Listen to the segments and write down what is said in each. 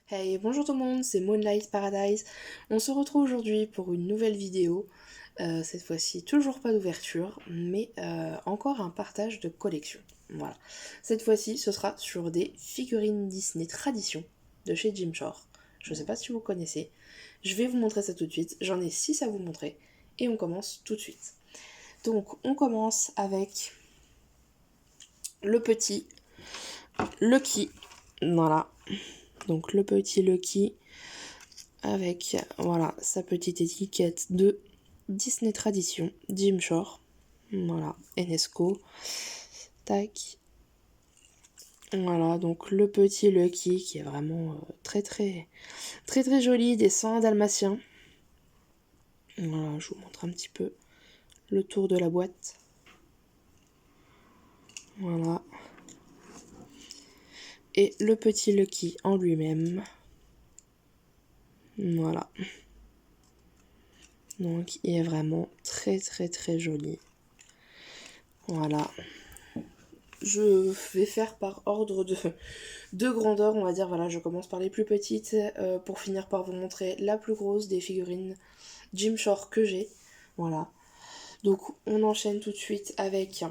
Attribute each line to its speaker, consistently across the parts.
Speaker 1: Hey, bonjour tout le monde, c'est Moonlight Paradise. On se retrouve aujourd'hui pour une nouvelle vidéo. Cette fois-ci, toujours pas d'ouverture, mais encore un partage de collection. Voilà. Cette fois-ci, ce sera sur des figurines Disney Tradition de chez Jim Shore. Je ne sais pas si vous connaissez. Je vais vous montrer ça tout de suite. J'en ai 6 à vous montrer. Et on commence tout de suite. Donc, on commence avec le petit Lucky. Voilà. Donc, le petit Lucky avec voilà sa petite étiquette de Disney Tradition, Jim Shore, voilà, Enesco, tac, voilà, donc le petit Lucky qui est vraiment très joli, des 100 dalmatiens, voilà, je vous montre un petit peu le tour de la boîte, voilà, et le petit Lucky en lui-même, voilà, donc il est vraiment très joli, voilà. Je vais faire par ordre de grandeur, on va dire. Voilà, je commence par les plus petites pour finir par vous montrer la plus grosse des figurines Jim Shore que j'ai. Voilà. Donc, on enchaîne tout de suite avec.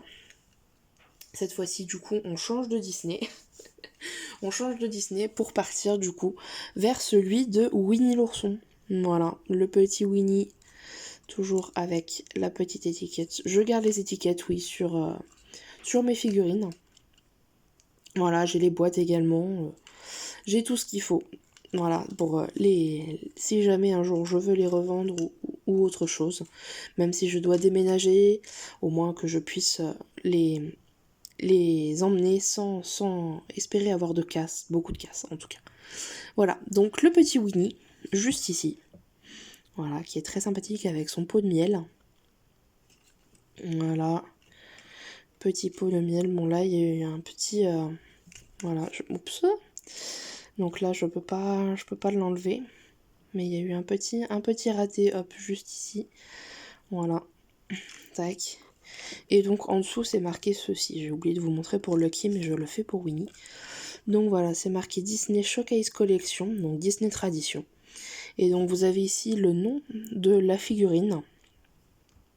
Speaker 1: Cette fois-ci, du coup, on change de Disney. On change de Disney pour partir, du coup, vers celui de Winnie l'ourson. Voilà, le petit Winnie, toujours avec la petite étiquette. Je garde les étiquettes, oui, sur mes figurines. Voilà, j'ai les boîtes également. J'ai tout ce qu'il faut. Voilà, pour si jamais un jour je veux les revendre ou autre chose. Même si je dois déménager, au moins que je puisse les emmener sans espérer avoir de casse. Beaucoup de casse, en tout cas. Voilà, donc le petit Winnie, juste ici. Voilà, qui est très sympathique avec son pot de miel. Voilà. Petit pot de miel. Bon, là, il y a eu un petit... voilà, oups. Donc là, je peux pas l'enlever. Mais il y a eu un petit raté, hop, juste ici. Voilà. Tac. Et donc en dessous, c'est marqué ceci. J'ai oublié de vous montrer pour Lucky, mais je le fais pour Winnie. Donc voilà, c'est marqué Disney Showcase Collection, donc Disney Tradition. Et donc vous avez ici le nom de la figurine.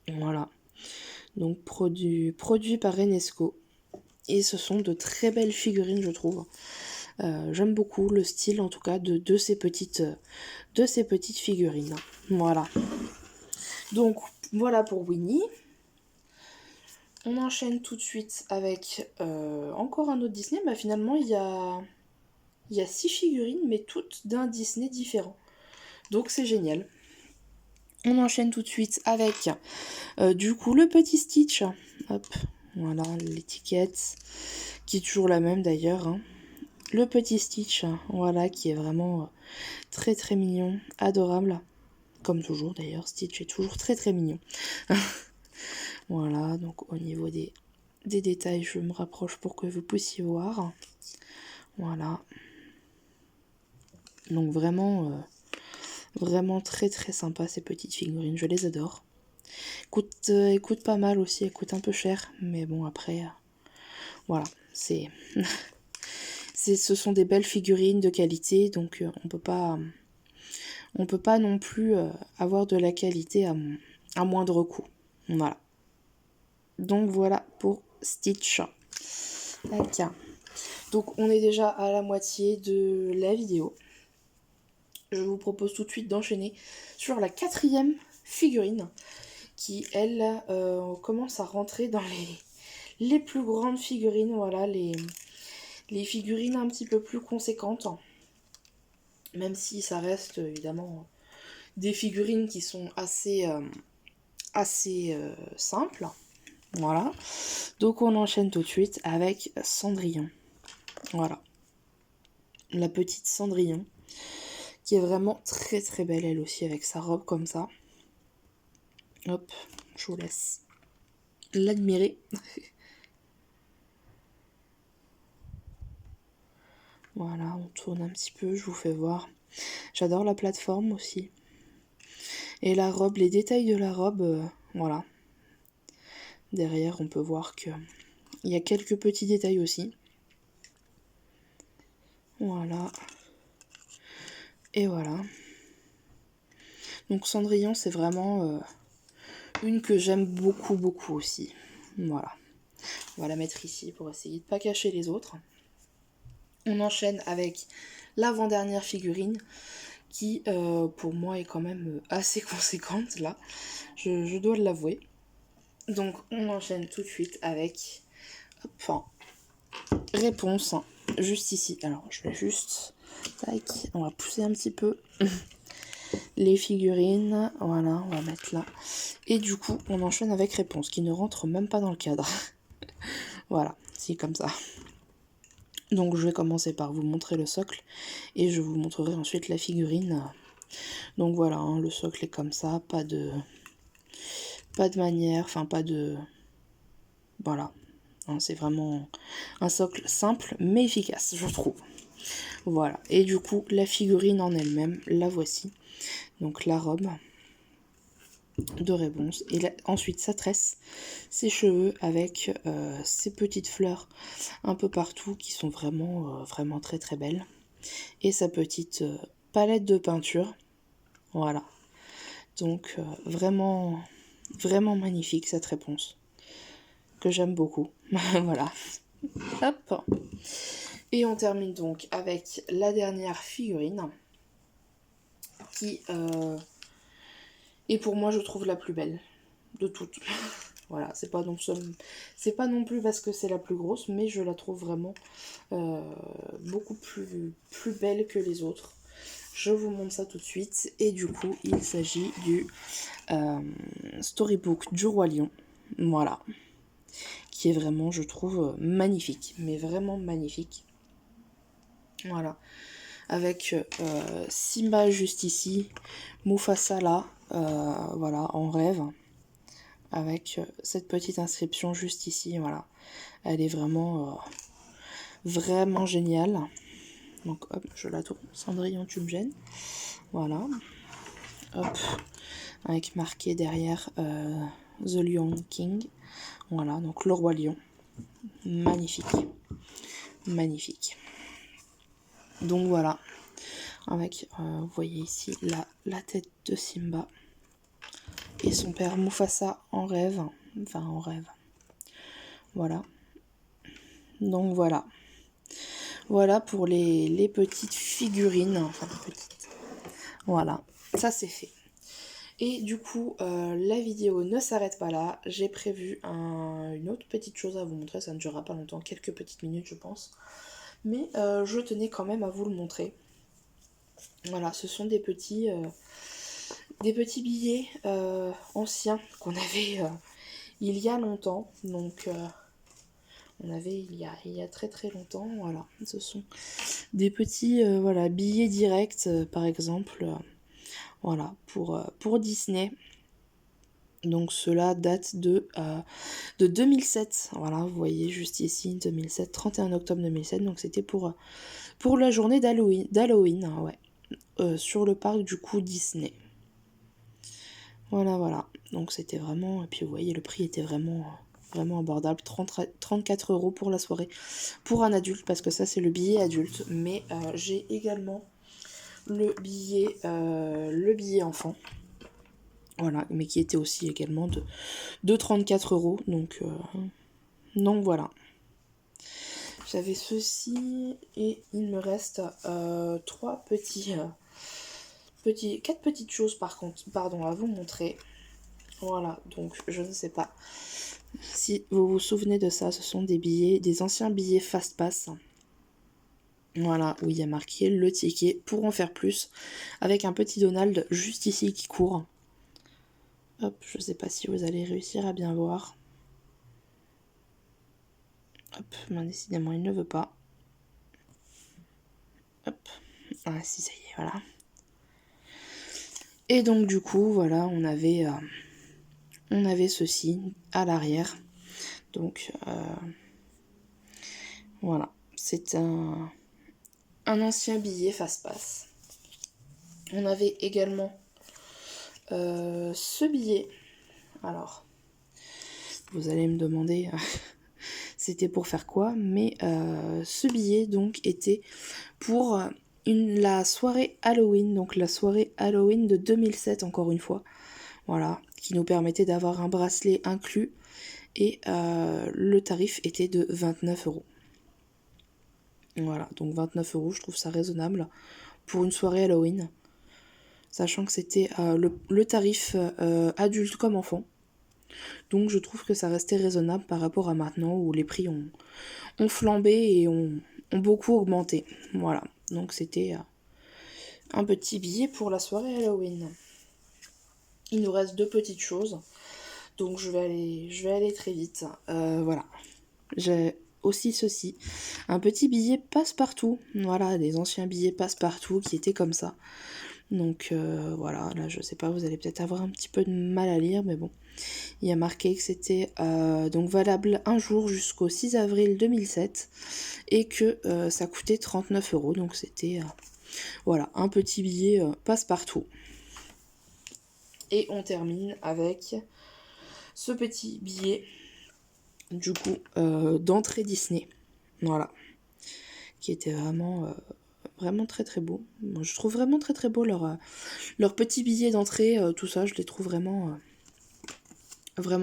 Speaker 1: Voilà. Donc produit par Enesco. Et ce sont de très belles figurines, je trouve. J'aime beaucoup le style, en tout cas, de ces petites figurines. Voilà. Donc, voilà pour Winnie. On enchaîne tout de suite avec encore un autre Disney. Bah, finalement, il y a 6 figurines, mais toutes d'un Disney différent. Donc, c'est génial. On enchaîne tout de suite avec, du coup, le petit Stitch. Hop, voilà, l'étiquette, qui est toujours la même d'ailleurs, hein. Le petit Stitch, voilà, qui est vraiment très mignon, adorable. Comme toujours d'ailleurs, Stitch est toujours très mignon. Voilà, donc au niveau des détails, je me rapproche pour que vous puissiez voir. Voilà. Donc vraiment très sympa ces petites figurines, je les adore. Elles coûtent pas mal aussi, elles coûtent un peu cher, mais bon après, voilà, ce sont des belles figurines de qualité, donc on peut pas non plus avoir de la qualité à moindre coût. Voilà. Donc voilà pour Stitch. Tac. Donc on est déjà à la moitié de la vidéo. Je vous propose tout de suite d'enchaîner sur la 4e figurine qui, elle, commence à rentrer dans les plus grandes figurines. Voilà, les figurines un petit peu plus conséquentes. Même si ça reste évidemment des figurines qui sont assez simples. Voilà. Donc on enchaîne tout de suite avec Cendrillon. Voilà. La petite Cendrillon, qui est vraiment très belle elle aussi, avec sa robe comme ça. Hop, je vous laisse l'admirer. Voilà, on tourne un petit peu, je vous fais voir. J'adore la plateforme aussi. Et la robe, les détails de la robe, voilà. Derrière, on peut voir que il y a quelques petits détails aussi. Voilà. Et voilà. Donc Cendrillon, c'est vraiment une que j'aime beaucoup aussi. Voilà. On va la mettre ici pour essayer de pas cacher les autres. On enchaîne avec l'avant-dernière figurine qui pour moi est quand même assez conséquente là. Je dois l'avouer. Donc on enchaîne tout de suite avec réponse juste ici. Alors je vais juste tac, on va pousser un petit peu les figurines, voilà, on va mettre là. Et du coup on enchaîne avec réponse qui ne rentre même pas dans le cadre. Voilà, c'est comme ça. Donc je vais commencer par vous montrer le socle et je vous montrerai ensuite la figurine. Donc voilà, hein, le socle est comme ça, pas de manière, enfin pas de... Voilà, hein, c'est vraiment un socle simple mais efficace, je trouve. Voilà, et du coup la figurine en elle-même, la voici. Donc la robe de réponse et ensuite sa tresse, ses cheveux avec ces petites fleurs un peu partout qui sont vraiment très très belles et sa petite palette de peinture, voilà, donc vraiment magnifique cette réponse que j'aime beaucoup. Voilà, hop, et on termine donc avec la dernière figurine qui et pour moi je trouve la plus belle de toutes. Voilà, c'est pas non plus parce que c'est la plus grosse, mais je la trouve vraiment beaucoup plus belle que les autres. Je vous montre ça tout de suite. Et du coup, il s'agit du Storybook du Roi Lion. Voilà. Qui est vraiment, je trouve, magnifique. Mais vraiment magnifique. Voilà. Avec Simba juste ici, Mufasa là, voilà, en rêve, avec cette petite inscription juste ici, voilà. Elle est vraiment géniale. Donc hop, je la tourne, Cendrillon tu me gênes, voilà, hop, avec marqué derrière The Lion King, voilà, donc le Roi Lion, magnifique. Donc voilà, avec, vous voyez ici la tête de Simba et son père Mufasa en rêve, voilà. Donc voilà pour les petites figurines, voilà, ça c'est fait. Et du coup, la vidéo ne s'arrête pas là, j'ai prévu une autre petite chose à vous montrer, ça ne durera pas longtemps, quelques petites minutes je pense, mais je tenais quand même à vous le montrer. Voilà, ce sont des petits billets anciens qu'on avait il y a longtemps, donc on avait il y a très très longtemps, voilà, ce sont des petits voilà, billets directs par exemple, voilà, pour Disney. Donc cela date de 2007, voilà, vous voyez juste ici, 2007, 31 octobre 2007, donc c'était pour la journée d'Halloween, hein, ouais, sur le parc du coup Disney. Voilà, donc c'était vraiment, et puis vous voyez le prix était vraiment abordable, 34 € pour la soirée, pour un adulte, parce que ça c'est le billet adulte, mais j'ai également le billet enfant, voilà, mais qui était aussi également de 34 €, donc voilà. J'avais ceci, et il me reste 4 petites choses pardon, à vous montrer. Voilà, donc je ne sais pas si vous vous souvenez de ça, ce sont des anciens billets Fastpass. Voilà, où il y a marqué le ticket pour en faire plus, avec un petit Donald juste ici qui court. Hop, je sais pas si vous allez réussir à bien voir. Hop, ben décidément il ne veut pas. Hop, ah si, ça y est, voilà. Et donc du coup, voilà, on avait ceci à l'arrière. Donc voilà, c'est un ancien billet Fastpass. On avait également ce billet. Alors, vous allez me demander c'était pour faire quoi, mais ce billet donc était pour la soirée Halloween, donc la soirée Halloween de 2007 encore une fois, voilà, qui nous permettait d'avoir un bracelet inclus et le tarif était de 29 €. Voilà, donc 29 €, je trouve ça raisonnable pour une soirée Halloween, sachant que c'était le tarif adulte comme enfant. Donc je trouve que ça restait raisonnable par rapport à maintenant où les prix ont flambé et ont beaucoup augmenté. Voilà, donc c'était un petit billet pour la soirée Halloween. Il nous reste 2 petites choses, donc je vais aller très vite. Voilà, j'ai aussi ceci, un petit billet passe-partout. Voilà, des anciens billets passe-partout qui étaient comme ça. Donc voilà, là je sais pas, vous allez peut-être avoir un petit peu de mal à lire, mais bon. Il y a marqué que c'était donc valable un jour jusqu'au 6 avril 2007 et que ça coûtait 39 €. Donc c'était voilà, un petit billet passe-partout. Et on termine avec ce petit billet du coup d'entrée Disney. Voilà. Qui était vraiment très très beau. Moi, je trouve vraiment très très beau leur petit billet d'entrée, tout ça, je les trouve vraiment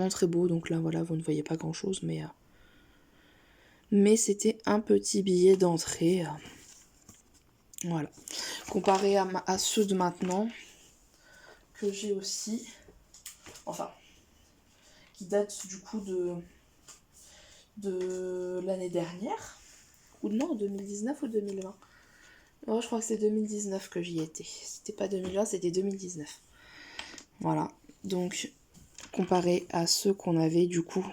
Speaker 1: très beau. Donc là voilà, vous ne voyez pas grand chose, mais c'était un petit billet d'entrée, voilà, comparé à ceux de maintenant que j'ai aussi, enfin qui datent du coup de l'année dernière, ou non, 2019 ou 2020. Oh, je crois que c'est 2019 que j'y étais, c'était pas 2020, c'était 2019. Voilà, donc comparé à ceux qu'on avait du coup,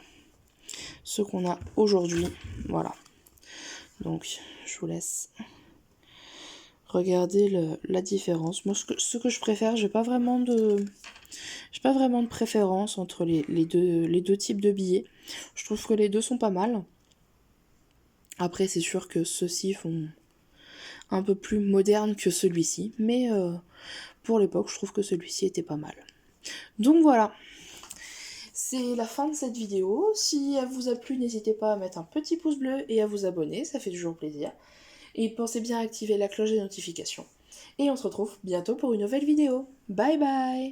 Speaker 1: ceux qu'on a aujourd'hui, voilà. Donc je vous laisse regarder la différence. Moi ce que je préfère, j'ai pas vraiment de préférence entre les deux types de billets. Je trouve que les deux sont pas mal. Après c'est sûr que ceux-ci font un peu plus moderne que celui-ci, mais pour l'époque je trouve que celui-ci était pas mal. Donc voilà, c'est la fin de cette vidéo. Si elle vous a plu, n'hésitez pas à mettre un petit pouce bleu et à vous abonner, ça fait toujours plaisir. Et pensez bien à activer la cloche des notifications. Et on se retrouve bientôt pour une nouvelle vidéo. Bye bye!